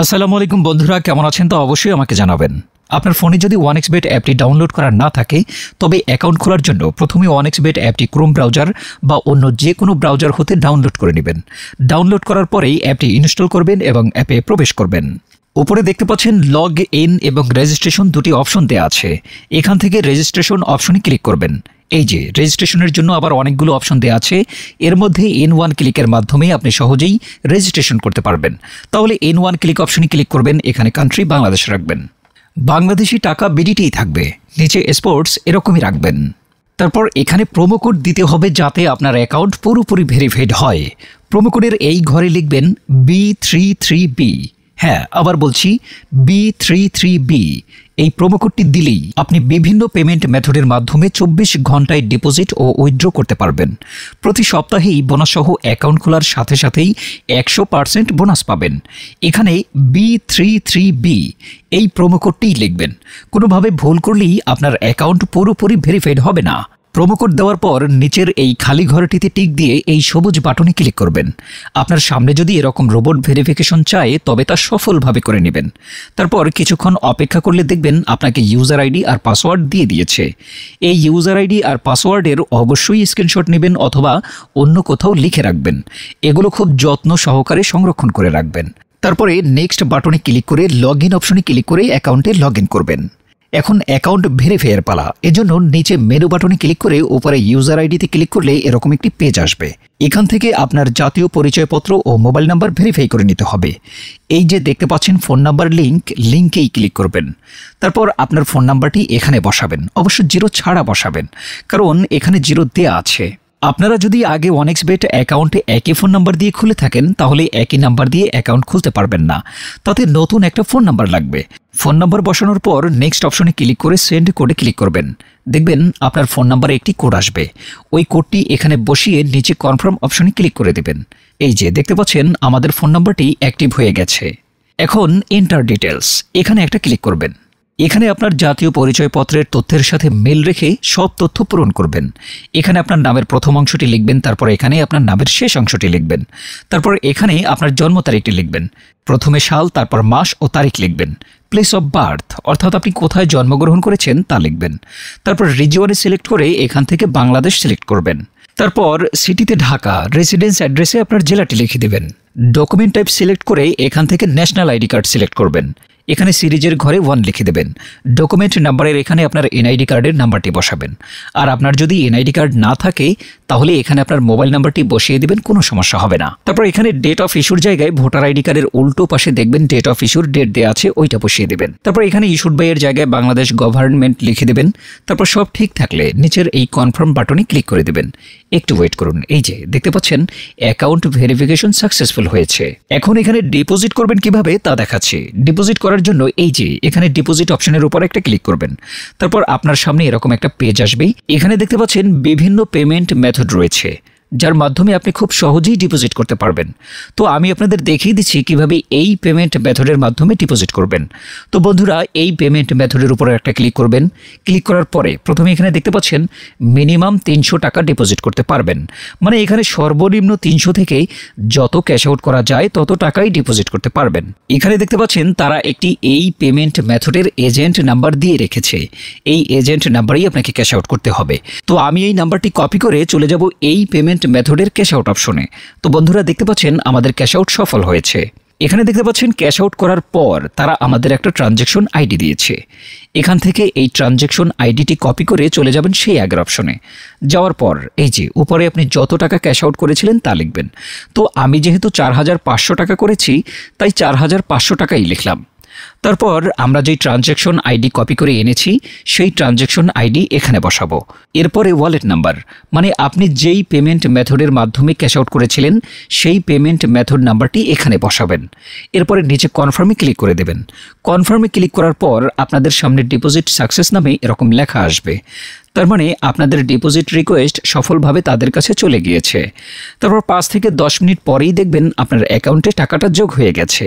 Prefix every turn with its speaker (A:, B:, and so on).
A: আসসালামু আলাইকুম বন্ধুরা, কেমন আছেন তা অবশ্যই আমাকে জানাবেন। আপনার ফোনে যদি 1xBet অ্যাপটি ডাউনলোড করা না থাকে তবে অ্যাকাউন্ট খোলার জন্য প্রথমে 1xBet অ্যাপটি ক্রোম ব্রাউজার বা অন্য যে কোনো ব্রাউজার হতে ডাউনলোড করে নেবেন। ডাউনলোড করার পরেই অ্যাপটি ইনস্টল করবেন এবং অ্যাপে প্রবেশ করবেন। উপরে দেখতে পাচ্ছেন লগ ইন এবং রেজিস্ট্রেশন দুটি অপশন দেওয়া আছে। এখান থেকে রেজিস্ট্রেশন অপশনে ক্লিক করবেন। এই যে রেজিস্ট্রেশনের জন্য আবার অনেকগুলো অপশন দেওয়া আছে, এর মধ্যে N1 ক্লিকের মাধ্যমে আপনি সহজেই রেজিস্ট্রেশন করতে পারবেন। তাহলে N1 ক্লিক অপশনে ক্লিক করবেন, এখানে কান্ট্রি বাংলাদেশ রাখবেন, বাংলাদেশি টাকা বিডিটিই থাকবে, নিচে স্পোর্টস এরকমই রাখবেন। তারপর এখানে প্রোমো কোড দিতে হবে যাতে আপনার অ্যাকাউন্ট পুরোপুরি ভেরিফাইড হয়। প্রোমো কোডের এই ঘরে লিখবেন B33B। হ্যাঁ, আবার বলছি B33B। এই প্রোমো কোডটি দিলেই আপনি বিভিন্ন পেমেন্ট মেথডের মাধ্যমে 24 ঘন্টায় ডিপোজিট ও উইথড্র করতে পারবেন। প্রতি সপ্তাহেই বোনাস সহ অ্যাকাউন্ট খোলার সাথে সাথেই 100% বোনাস পাবেন। এখানে B33B এই প্রোমো কোডটিই লিখবেন। কোনোভাবে ভুল করলেই আপনার অ্যাকাউন্ট পুরোপুরি ভেরিফাইড হবে না। প্রোমো কোড দেওয়ার পর নিচের এই খালি ঘরটিতে টিক দিয়ে এই সবুজ বাটনে ক্লিক করবেন। আপনার সামনে যদি এরকম রোবট ভেরিফিকেশন চায় তবে তা সফলভাবে করে নেবেন। তারপর কিছুক্ষণ অপেক্ষা করলে দেখবেন আপনাকে ইউজার আইডি আর পাসওয়ার্ড দিয়ে দিয়েছে। এই ইউজার আইডি আর পাসওয়ার্ডের অবশ্যই স্ক্রিনশট নেবেন অথবা অন্য কোথাও লিখে রাখবেন। এগুলো খুব যত্ন সহকারে সংরক্ষণ করে রাখবেন। তারপরে নেক্সট বাটনে ক্লিক করে লগ ইন অপশনে ক্লিক করে অ্যাকাউন্টে লগ ইন করবেন। এখন অ্যাকাউন্ট ভেরিফাইয়ের পালা। এজন্য নিচে মেনু বাটনে ক্লিক করে উপরে ইউজার আইডিতে ক্লিক করলে এরকম একটি পেজ আসবে। এখান থেকে আপনার জাতীয় পরিচয়পত্র ও মোবাইল নাম্বার ভেরিফাই করে নিতে হবে। এই যে দেখতে পাচ্ছেন ফোন নাম্বার লিঙ্কেই ক্লিক করবেন। তারপর আপনার ফোন নাম্বারটি এখানে বসাবেন, অবশ্য 0 ছাড়া বসাবেন, কারণ এখানে 0 দেয়া আছে। আপনারা যদি আগে 1xBet অ্যাকাউন্টে একই ফোন নাম্বার দিয়ে খুলে থাকেন তাহলে একই নাম্বার দিয়ে অ্যাকাউন্ট খুলতে পারবেন না, তাতে নতুন একটা ফোন নাম্বার লাগবে। ফোন নাম্বার বসানোর পর নেক্সট অপশনে ক্লিক করে সেন্ড কোডে ক্লিক করবেন। দেখবেন আপনার ফোন নাম্বারে একটি কোড আসবে। ওই কোডটি এখানে বসিয়ে নিচে কনফার্ম অপশনে ক্লিক করে দেবেন। এই যে দেখতে পাচ্ছেন আমাদের ফোন নাম্বারটি অ্যাক্টিভ হয়ে গেছে। এখন এন্টার ডিটেলস এখানে একটা ক্লিক করবেন। এখানে আপনার জাতীয় পরিচয়পত্রের তথ্যের সাথে মিল রেখে সব তথ্য পূরণ করবেন। এখানে আপনার নামের প্রথম অংশটি লিখবেন, তারপর এখানে আপনার নামের শেষ অংশটি লিখবেন, তারপর এখানে আপনার জন্ম তারিখটি লিখবেন। প্রথমে সাল, তারপর মাস ও তারিখ লিখবেন। প্লেস অফ বার্থ অর্থাৎ আপনি কোথায় জন্মগ্রহণ করেছেন তা লিখবেন। তারপর রিজিয়নে সিলেক্ট করে এখান থেকে বাংলাদেশ সিলেক্ট করবেন। তারপর সিটিতে ঢাকা, রেসিডেন্স অ্যাড্রেসে আপনার জেলাটি লিখে দেবেন। ডকুমেন্ট টাইপ সিলেক্ট করে এখান থেকে ন্যাশনাল আইডি কার্ড সিলেক্ট করবেন। এখানে সিরিজের ঘরে 1 লিখে দেবেন। ডকুমেন্ট নাম্বারের এখানে আপনার এনআইডি কার্ডের নাম্বারটি বসাবেন। আর আপনার যদি এনআইডি কার্ড না থাকে তাহলে এখানে আপনার মোবাইল নাম্বারটি বসিয়ে দেবেন, কোনো সমস্যা হবে না। তারপর এখানে ডেট অফ ইস্যুর জায়গায় ভোটার আইডি কার্ডের উল্টো পাশে দেখবেন ডেট অফ ইস্যুর ডেট দেওয়া আছে, ওইটা বসিয়ে দেবেন। তারপর এখানে ইস্যুড বাই এর জায়গায় বাংলাদেশ গভর্নমেন্ট লিখে দেবেন। তারপর সব ঠিক থাকলে নিচের এই কনফার্ম বাটনে ক্লিক করে দেবেন। একটু ওয়েট করুন। এই যে দেখতে পাচ্ছেন অ্যাকাউন্ট ভেরিফিকেশন সাকসেসফুল হয়েছে। এখন এখানে ডিপোজিট করবেন কিভাবে তা দেখাচ্ছি। ডিপোজিট করার জন্য এই যে এখানে ডিপোজিট অপশনের উপর একটা ক্লিক করবেন। তারপর আপনার সামনে এরকম একটা পেজ আসবে। এখানে দেখতে পাচ্ছেন বিভিন্ন পেমেন্ট মেথড রয়েছে যার মাধ্যমে আপনি খুব সহজেই ডিপোজিট করতে পারবেন। তো আমি আপনাদের দেখিয়ে দিচ্ছি কিভাবে এই পেমেন্ট মেথডের মাধ্যমে ডিপোজিট করবেন। তো বন্ধুরা, এই পেমেন্ট মেথডের উপরে একটা ক্লিক করবেন। ক্লিক করার পরে প্রথমে এখানে দেখতে পাচ্ছেন মিনিমাম 300 টাকা ডিপোজিট করতে পারবেন, মানে এখানে সর্বনিম্ন 300 থেকে যত ক্যাশ আউট করা যায় তত টাকাই ডিপোজিট করতে পারবেন। এখানে দেখতে পাচ্ছেন তারা একটি এই পেমেন্ট মেথডের এজেন্ট নাম্বার দিয়ে রেখেছে। এই এজেন্ট নাম্বারেই আপনাকে ক্যাশ আউট করতে হবে। তো আমি এই নাম্বারটি কপি করে চলে যাব এই পেমেন্ট মেথডের ক্যাশ আউট অপশনে। তো বন্ধুরা দেখতে পাচ্ছেন আমাদের ক্যাশ আউট সফল হয়েছে। এখানে দেখতে পাচ্ছেন ক্যাশ আউট করার পর তারা আমাদের একটা ট্রানজ্যাকশন আইডি দিয়েছে। এখান থেকে এই ট্রানজ্যাকশন আইডিটি কপি করে চলে যাবেন সেই আগের অপশনে। যাওয়ার পর এই যে উপরে আপনি যত টাকা ক্যাশ আউট করেছিলেন তা লিখবেন। তো আমি যেহেতু 4500 টাকা করেছি তাই 4500 টাকাই লিখলাম। তারপর আমরা যেই ট্রানজ্যাকশন আইডি কপি করে এনেছি সেই ট্রানজ্যাকশন আইডি এখানে বসাবো। এরপরে ওয়ালেট নাম্বার, মানে আপনি যেই পেমেন্ট মেথডের মাধ্যমে ক্যাশ আউট করেছিলেন সেই পেমেন্ট মেথড নাম্বারটি এখানে বসাবেন। এরপরে নিচে কনফার্মে ক্লিক করে দেবেন। কনফার্মে ক্লিক করার পর আপনাদের সামনে ডিপোজিট সাকসেস নামে এরকম লেখা আসবে। তার মানে আপনাদের ডিপোজিট রিকোয়েস্ট সফলভাবে তাদের কাছে চলে গিয়েছে। তারপর 5 থেকে 10 মিনিট পরেই দেখবেন আপনার অ্যাকাউন্টে টাকাটা যোগ হয়ে গেছে।